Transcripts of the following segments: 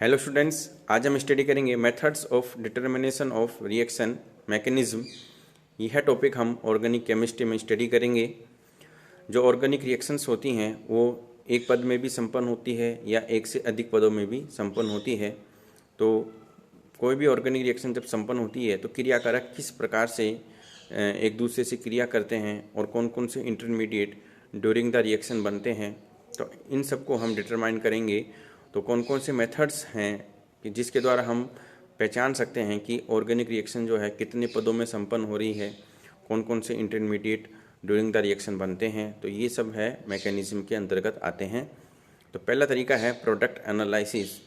Hello students, आज हम study करेंगे methods of determination of reaction mechanism. यह टॉपिक हम ऑर्गेनिक केमिस्ट्री में स्टडी करेंगे। जो ऑर्गेनिक रिएक्शंस होती हैं वो एक पद में भी संपन्न होती है या एक से अधिक पदों में भी संपन्न होती है। तो कोई भी ऑर्गेनिक रिएक्शन जब संपन्न होती है तो क्रियाकारक किस प्रकार से एक दूसरे से क्रिया करते हैं और कौन कौन से इंटरमीडिएट ड्यूरिंग द रिएक्शन बनते हैं, तो इन सब को हम डिटरमाइन करेंगे। तो कौन कौन से मेथड्स हैं कि जिसके द्वारा हम पहचान सकते हैं कि ऑर्गेनिक रिएक्शन जो है कितने पदों में संपन्न हो रही है, कौन कौन से इंटरमीडिएट ड्यूरिंग द रिएक्शन बनते हैं, तो ये सब है मैकेनिज्म के अंतर्गत आते हैं। तो पहला तरीका है प्रोडक्ट एनालिसिस।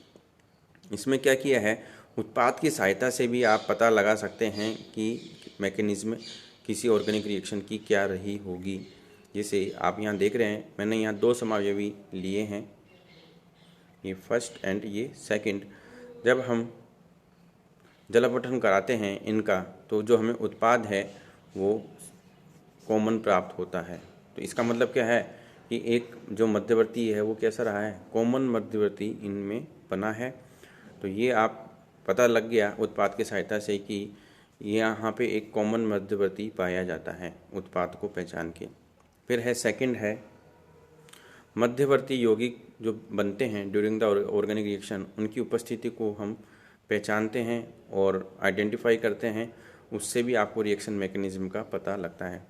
इसमें क्या किया है, उत्पाद की सहायता से भी आप पता लगा सकते हैं कि मैकेनिज्म किसी ऑर्गेनिक रिएक्शन की क्या रही होगी। जैसे आप यहाँ देख रहे हैं, मैंने यहाँ दो समावयवी लिए हैं, ये फर्स्ट एंड ये सेकंड। जब हम जलापठन कराते हैं इनका तो जो हमें उत्पाद है वो कॉमन प्राप्त होता है। तो इसका मतलब क्या है कि एक जो मध्यवर्ती है वो कैसा रहा है, कॉमन मध्यवर्ती इनमें बना है। तो ये आप पता लग गया उत्पाद की सहायता से कि यहाँ पे एक कॉमन मध्यवर्ती पाया जाता है उत्पाद को पहचान के। फिर है सेकंड है मध्यवर्ती यौगिक जो बनते हैं ड्यूरिंग द ऑर्गेनिक रिएक्शन, उनकी उपस्थिति को हम पहचानते हैं और आइडेंटिफाई करते हैं। उससे भी आपको रिएक्शन मैकेनिज्म का पता लगता है।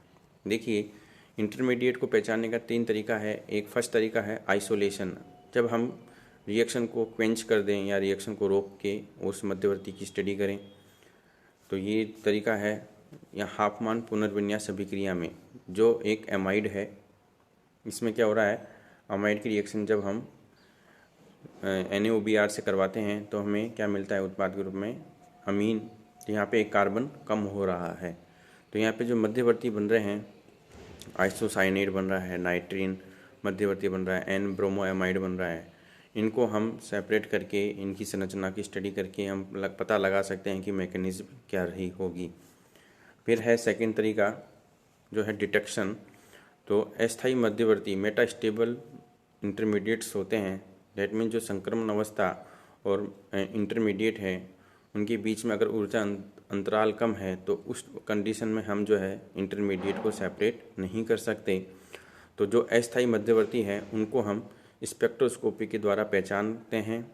देखिए, इंटरमीडिएट को पहचानने का तीन तरीका है। एक फर्स्ट तरीका है आइसोलेशन। जब हम रिएक्शन को क्वेंच कर दें या रिएक्शन को रोक के उस मध्यवर्ती की स्टडी करें, तो ये तरीका है। या हाफमान पुनर्विन्यास अभिक्रिया में जो एक एमाइड है, इसमें क्या हो रहा है, अमाइड की रिएक्शन जब हम NaOBr से करवाते हैं तो हमें क्या मिलता है उत्पाद के रूप में, अमीन। तो यहाँ पे एक कार्बन कम हो रहा है। तो यहाँ पे जो मध्यवर्ती बन रहे हैं, आइसोसाइनेट बन रहा है, नाइट्रीन मध्यवर्ती बन रहा है, N ब्रोमोएमाइड बन रहा है। इनको हम सेपरेट करके इनकी संरचना की स्टडी करके हम पता लगा सकते हैं कि मैकेनिज्म क्या रही होगी। फिर है सेकेंड तरीका जो है डिटेक्शन। तो अस्थायी मध्यवर्ती मेटास्टेबल इंटरमीडिएट्स होते हैं। डेट मीन जो संक्रमण अवस्था और इंटरमीडिएट है उनके बीच में अगर ऊर्जा अंतराल कम है तो उस कंडीशन में हम जो है इंटरमीडिएट को सेपरेट नहीं कर सकते। तो जो अस्थायी मध्यवर्ती हैं उनको हम स्पेक्ट्रोस्कोपी के द्वारा पहचानते हैं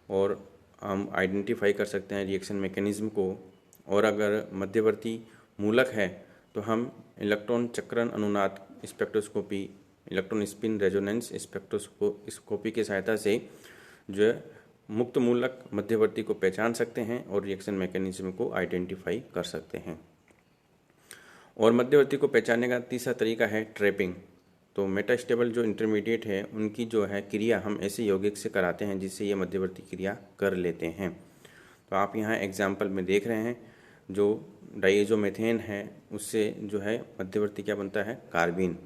और हम आइडेंटिफाई कर सकते हैं रिएक्शन मैकेनिज्म को। और अगर मध्यवर्ती मूलक है तो हम इलेक्ट्रॉन चक्रण अनुनाद spectroscopy, electron spin resonance spectroscopy की सहायता से जो मुक्त मूलक मध्यवर्ती को पहचान सकते हैं और रिएक्शन मैकेनिज्म को आइडेंटिफाई कर सकते हैं। और मध्यवर्ती को पहचानने का तीसरा तरीका है ट्रैपिंग। तो मेटास्टेबल जो इंटरमीडिएट है उनकी जो है क्रिया हम ऐसे यौगिक से कराते हैं जिससे ये मध्यवर्ती क्रिया कर लेते हैं। तो आप यहाँ एग्जाम्पल में देख रहे हैं, जो डाइएज़ोमेथेन है उससे जो है मध्यवर्ती क्या बनता है, कार्बीन।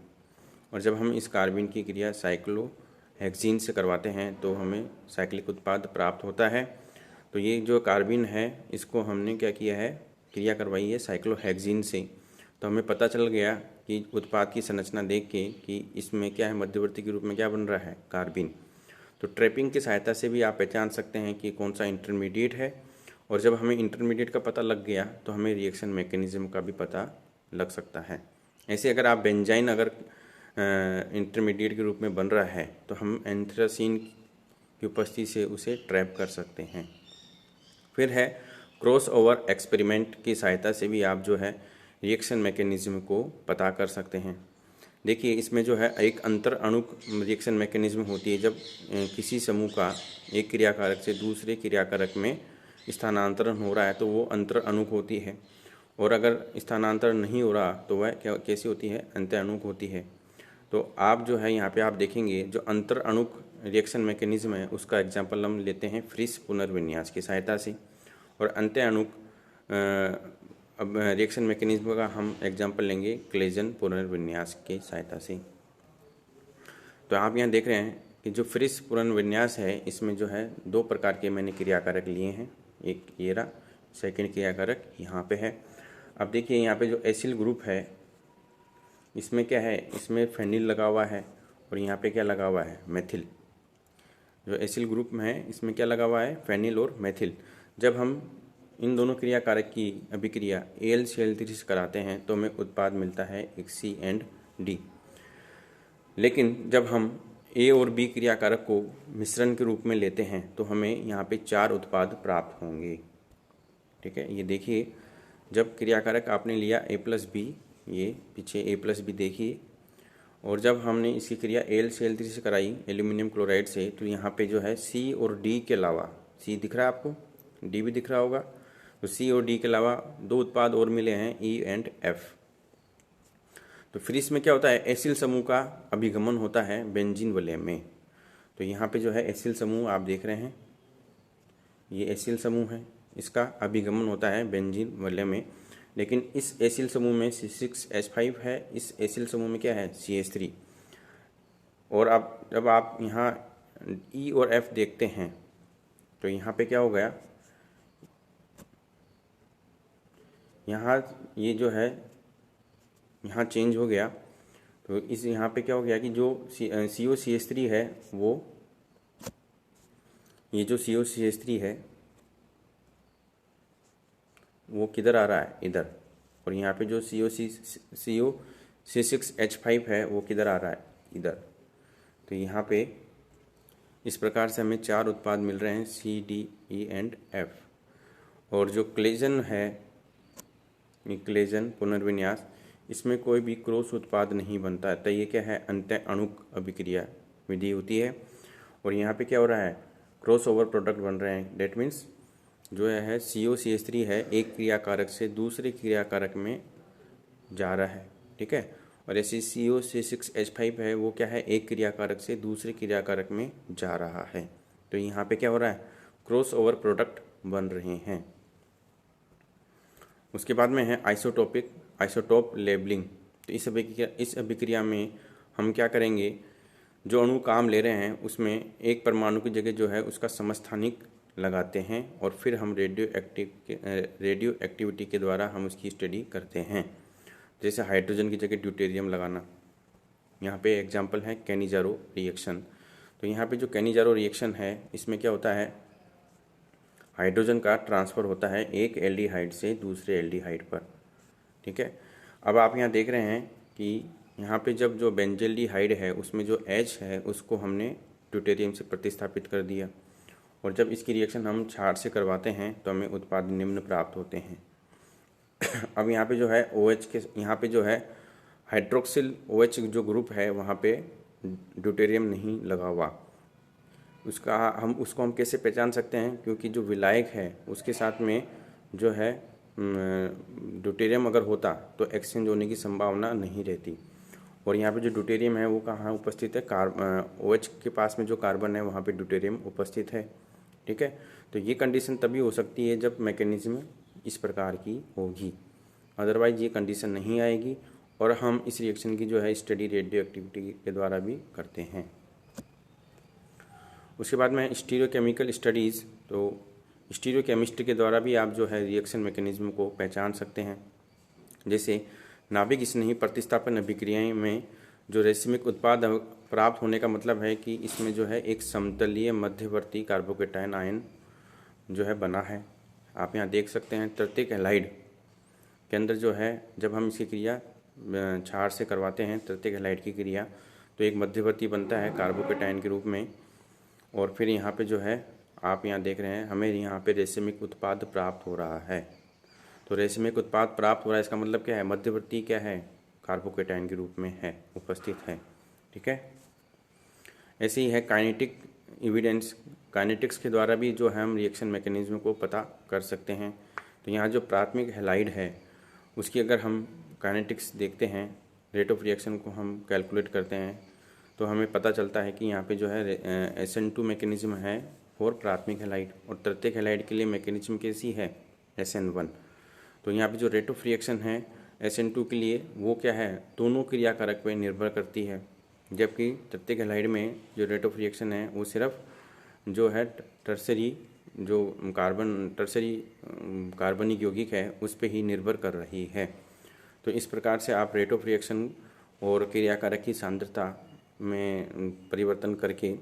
और जब हम इस कार्बीन की क्रिया साइक्लोहेक्सीन से करवाते हैं तो हमें साइक्लिक उत्पाद प्राप्त होता है। तो ये जो कार्बीन है इसको हमने क्या किया है, क्रिया करवाई है साइक्लोहेक्सीन से। तो हमें पता चल गया कि उत्पाद की संरचना देख के कि इसमें क्या है, मध्यवर्ती के रूप में क्या बन रहा है, कार्बीन। तो ट्रैपिंग की सहायता से भी आप पहचान सकते हैं कि कौन सा इंटरमीडिएट है। और जब हमें इंटरमीडिएट का पता लग गया तो हमें रिएक्शन मैकेनिज्म का भी पता लग सकता है। ऐसे अगर आप बेंजाइन अगर इंटरमीडिएट के रूप में बन रहा है तो हम एंथ्रासीन की उपस्थिति से उसे ट्रैप कर सकते हैं। फिर है क्रॉस ओवर एक्सपेरिमेंट की सहायता से भी आप जो है रिएक्शन मैकेनिज्म को पता कर सकते हैं। देखिए, इसमें जो है एक अंतर अणुक रिएक्शन मैकेनिज्म होती है। जब किसी समूह का एक क्रियाकारक से दूसरे क्रियाकारक में स्थानांतरण हो रहा है तो वो अंतर अणुक होती है। और अगर स्थानांतरण नहीं हो रहा तो वह कैसी होती है, अंत्य अणुक होती है। तो आप जो है यहाँ पे आप देखेंगे जो अंतर अणुक रिएक्शन मैकेनिज्म है उसका एग्जांपल हम लेते हैं फ्रिस पुनर्विन्यास की सहायता से। और अंत्य अणुक अब रिएक्शन मैकेनिज्म का हम एग्जांपल लेंगे क्लेजन पुनर्विन्यास की सहायता से। तो आप यहाँ देख रहे हैं कि जो फ्रिस पुनर्विन्यास है इसमें जो है दो प्रकार के मैंने क्रियाकारक लिए हैं। एक ये रहा, सेकेंड क्रियाकारक यहाँ पे है। अब देखिए यहाँ पे जो एसिल ग्रुप है इसमें क्या है, इसमें फेनिल लगा हुआ है और यहाँ पे क्या लगा हुआ है, मेथिल। जो एसिल ग्रुप में है इसमें क्या लगा हुआ है, फेनिल और मेथिल। जब हम इन दोनों क्रिया कारक की अभिक्रिया AlCl3 से कराते हैं तो हमें उत्पाद मिलता है एक C&D। लेकिन जब हम A और B क्रिया कारक को मिश्रण के रूप में लेते हैं तो हमें यहाँ पे 4 उत्पाद प्राप्त होंगे। ठीक है, ये देखिए, जब क्रिया कारक आपने लिया A+B, ये पीछे A+B देखिए, और जब हमने इसकी क्रिया AlCl3 से कराई एल्यूमिनियम क्लोराइड से, तो यहाँ पे जो है C और D के अलावा, C दिख रहा है आपको, D भी दिख रहा होगा, तो C और D के अलावा 2 उत्पाद और मिले हैं E एंड F। तो फिर इसमें क्या होता है, एसिल समूह का अभिगमन होता है बेंजीन वलय में। तो यहाँ पे जो है एसिल समूह आप देख रहे हैं, ये एसिल समूह है, इसका अभिगमन होता है बेंजीन वलय में। लेकिन इस एसिल समूह में C6H5 है, इस एसिल समूह में क्या है, CH3। और अब जब आप यहाँ E और F देखते हैं तो यहाँ पे क्या हो गया, यहाँ ये जो है यहाँ चेंज हो गया। तो इस यहाँ पे क्या हो गया कि जो COCH3 है वो, ये जो COCH3 है वो किधर आ रहा है, इधर। और यहाँ पे जो C6H5 है वो किधर आ रहा है, इधर। तो यहाँ पे इस प्रकार से हमें 4 उत्पाद मिल रहे हैं C, D, E and F। और जो क्लेजन है, क्लेजन पुनर्विन्यास, इसमें कोई भी क्रॉस उत्पाद नहीं बनता है। तो ये क्या है, अंतः अणुक अभिक्रिया विधि होती है। और यहाँ पे क्या हो रहा है, क्रॉस ओवर प्रोडक्ट बन रहे हैं। डेट मीन्स जो है COCH3 है एक क्रिया कारक से दूसरे क्रिया कारक में जा रहा है। ठीक है, और ऐसे COC6H5 है वो क्या है, एक क्रिया कारक से दूसरे क्रिया कारक में जा रहा है। तो यहाँ पे क्या हो रहा है, क्रॉस ओवर प्रोडक्ट बन रहे हैं। उसके बाद में है आइसोटोप लेबलिंग। तो इस अभिक्रिया में हम क्या करेंगे, जो अणु काम ले रहे हैं उसमें एक परमाणु की जगह जो है उसका समस्थानिक लगाते हैं और फिर हम रेडियो एक्टिविटी के द्वारा हम उसकी स्टडी करते हैं। जैसे हाइड्रोजन की जगह ड्यूटेरियम लगाना, यहाँ पे एग्जांपल है कैनिजारो रिएक्शन। तो यहाँ पे जो कैनिजारो रिएक्शन है इसमें क्या होता है, हाइड्रोजन का ट्रांसफ़र होता है एक एल्डिहाइड से दूसरे एल्डिहाइड पर। ठीक है, अब आप यहाँ देख रहे हैं कि यहाँ पे जब जो बेंजल्डिहाइड है उसमें जो H है उसको हमने ड्यूटेरियम से प्रतिस्थापित कर दिया, और जब इसकी रिएक्शन हम क्षार से करवाते हैं तो हमें उत्पाद निम्न प्राप्त होते हैं। अब यहाँ पे जो है OH के, यहाँ पे जो है हाइड्रोक्सिल OH जो ग्रुप है वहाँ पे ड्यूटेरियम नहीं लगा हुआ। उसको हम कैसे पहचान सकते हैं, क्योंकि जो विलायक है उसके साथ में जो है ड्यूटेरियम अगर होता तो एक्सचेंज होने की संभावना नहीं रहती। और यहाँ पे जो ड्यूटेरियम है वो कहाँ उपस्थित है, OH के पास में जो कार्बन है वहाँ पे ड्यूटेरियम उपस्थित है। ठीक है, तो ये कंडीशन तभी हो सकती है जब मैकेनिज्म इस प्रकार की होगी, अदरवाइज ये कंडीशन नहीं आएगी। और हम इस रिएक्शन की जो है स्टडी रेडियो एक्टिविटी के द्वारा भी करते हैं। उसके बाद में स्टीरियोकेमिकल स्टडीज़, तो स्टीरियोकेमिस्ट्री के द्वारा भी आप जो है रिएक्शन मैकेनिज्म को पहचान सकते हैं। जैसे नाभिक स्नेही प्रतिस्थापन अभिक्रियाएं में जो रेसिमिक उत्पाद प्राप्त होने का मतलब है कि इसमें जो है एक समतलीय मध्यवर्ती कार्बोकेटायन आयन जो है बना है। आप यहाँ देख सकते हैं तृतीयक हैलाइड के अंदर जो है, जब हम इसकी क्रिया क्षार से करवाते हैं तृतीयक हैलाइड की क्रिया, तो एक मध्यवर्ती बनता है कार्बोकेटायन के रूप में। और फिर यहाँ पे जो है आप यहाँ देख रहे हैं हमें यहाँ पे रेसिमिक उत्पाद प्राप्त हो रहा है। तो रेसिमिक उत्पाद प्राप्त हो रहा है, इसका मतलब क्या है, मध्यवर्ती क्या है, कार्बोकेटायन के रूप में है, उपस्थित है। ठीक है, ऐसे ही है काइनेटिक एविडेंस। काइनेटिक्स के द्वारा भी जो है हम रिएक्शन मैकेनिज्म को पता कर सकते हैं। तो यहाँ जो प्राथमिक हैलाइड है उसकी अगर हम काइनेटिक्स देखते हैं, रेट ऑफ रिएक्शन को हम कैलकुलेट करते हैं, तो हमें पता चलता है कि यहाँ पे जो है SN2 मैकेनिज्म है फॉर प्राथमिक हैलाइड, और तृतीयक हैलाइड के लिए मैकेनिज्म कैसी है, SN1। तो यहाँ पे जो रेट ऑफ रिएक्शन है SN2 के लिए वो क्या है, दोनों क्रिया कारक पर निर्भर करती है, जबकि तृतीयक हैलाइड में जो रेट ऑफ रिएक्शन है वो सिर्फ जो है टर्सरी कार्बनिक यौगिक है उस पर ही निर्भर कर रही है। तो इस प्रकार से आप रेट ऑफ रिएक्शन और क्रिया कारक की सांद्रता में परिवर्तन करके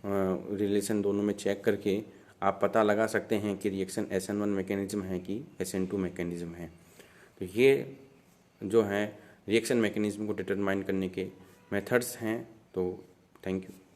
रिलेशन दोनों में चेक करके आप पता लगा सकते हैं कि रिएक्शन SN1 मैकेनिज्म है कि SN2 मैकेनिज्म है। तो ये जो है रिएक्शन मैकेनिज्म को डिटरमाइन करने के मेथड्स हैं। तो थैंक यू।